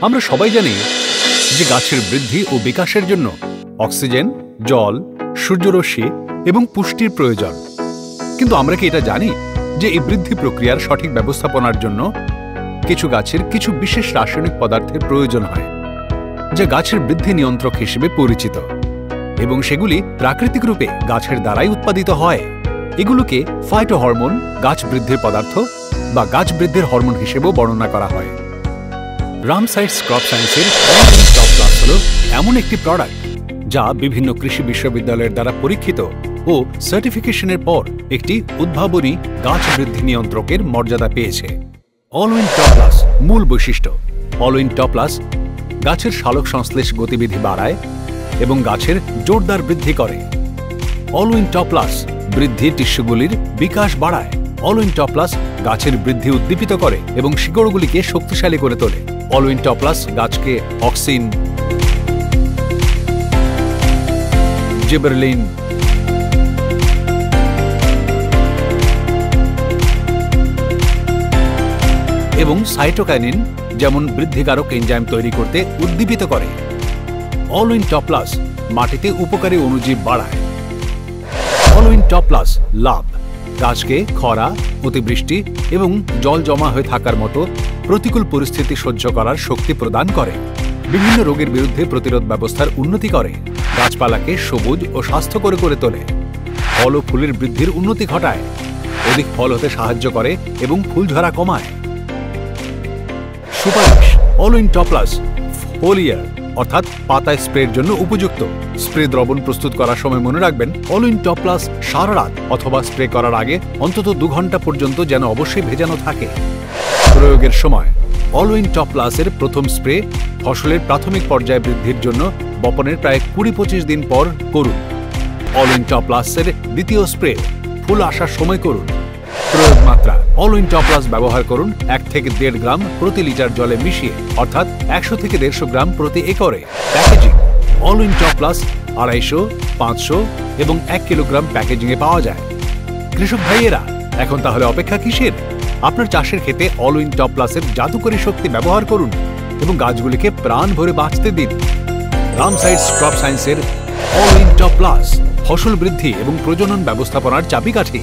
আমরা সবাই জানি যে গাছের বৃদ্ধি ও বিকাশের জন্য অক্সিজেন, জল, সূর্যরশ্মি এবং পুষ্টির প্রয়োজন। কিন্তু আমরা কি এটা জানি যে এই বৃদ্ধি প্রক্রিয়ার সঠিক ব্যবস্থাপনার জন্য কিছু গাছের কিছু বিশেষ রাসায়নিক পদার্থের প্রয়োজন হয়, যা গাছের বৃদ্ধি নিয়ন্ত্রক হিসেবে পরিচিত, এবং সেগুলি প্রাকৃতিক রূপে গাছের দ্বারাই উৎপাদিত হয়। এগুলোকে ফাইটোহরমোন, গাছ বৃদ্ধির পদার্থ বা গাছ বৃদ্ধির হরমোন হিসেবেও বর্ণনা করা হয়। রামসাইডস ক্রপ সায়েন্সের অলউইন টপ প্লাস হল এমন একটি প্রোডাক্ট যা বিভিন্ন কৃষি বিশ্ববিদ্যালয়ের দ্বারা পরীক্ষিত ও সার্টিফিকেশনের পর একটি উদ্ভাবনী গাছ বৃদ্ধি নিয়ন্ত্রকের মর্যাদা পেয়েছে। অলউইন টপ প্লাস মূল বৈশিষ্ট্য: অলউইন টপ প্লাস গাছের সালোক সংশ্লেষ গতিবিধি বাড়ায় এবং গাছের জোরদার বৃদ্ধি করে। অলউইন টপ প্লাস বৃদ্ধি টিস্যুগুলির বিকাশ বাড়ায়। অলউইন টপ প্লাস গাছের বৃদ্ধি উদ্দীপিত করে এবং শিকড়গুলিকে শক্তিশালী করে তোলে। অলউইন টপ প্লাস গাছকে অক্সিন, জিবারেলিন, এবং সাইটোকাইনিন যেমন বৃদ্ধিকারক এনজাইম তৈরি করতে উদ্দীপিত করে। অলউইন টপ প্লাস মাটিতে উপকারী অণুজীব বাড়ায়। অলউইন টপ প্লাস লাভ গাছকে খরা, অতিবৃষ্টি এবং জল জমা হয়ে থাকার মতো প্রতিকূল পরিস্থিতি সহ্য করার শক্তি প্রদান করে। বিভিন্ন রোগের বিরুদ্ধে প্রতিরোধ ব্যবস্থার উন্নতি করে। গাছপালাকে সবুজ ও স্বাস্থ্যকর করে তোলে। ফল ও ফুলের বৃদ্ধির উন্নতি ঘটায়। অধিক ফল হতে সাহায্য করে এবং ফুল ঝরা কমায়। সুপারিশ: অলউইন টপ প্লাস ফোলিয়ার অর্থাৎ পাতায় স্প্রের জন্য উপযুক্ত। স্প্রে দ্রবণ প্রস্তুত করার সময় মনে রাখবেন, অলউইন টপ প্লাস সারা রাত অথবা স্প্রে করার আগে অন্তত 2 ঘন্টা পর্যন্ত যেন অবশ্যই ভেজানো থাকে। প্রয়োগের সময়: অলউইন টপ প্লাসের প্রথম স্প্রে ফসলের প্রাথমিক পর্যায়ে বৃদ্ধির জন্য বপনের প্রায় 20-25 দিন পর করুন। অলউইন টপ প্লাসের দ্বিতীয় স্প্রে ফুল আসার সময় করুন। প্রয়োগ মাত্রা: অলউইন টপ প্লাস ব্যবহার করুন 1 থেকে 1.5 গ্রাম প্রতি লিটার জলে মিশিয়ে, অর্থাৎ 100 থেকে 150 গ্রাম প্রতি একরে। প্যাকেজিং: অলউইন টপ প্লাস 250, 500 এবং 1 কিলোগ্রাম প্যাকেজিংয়ে পাওয়া যায়। কৃষক ভাইয়েরা, এখন তাহলে অপেক্ষা কিসের? আপনার চাষের ক্ষেতে অলউইন টপ প্লাসের জাদুকরী শক্তি ব্যবহার করুন এবং গাছগুলিকে প্রাণ ভরে বাঁচতে দিন। রামসাইডস ক্রপ সায়েন্সের অলউইন টপ প্লাস ফসল বৃদ্ধি এবং প্রজনন ব্যবস্থাপনার চাবিকাঠি।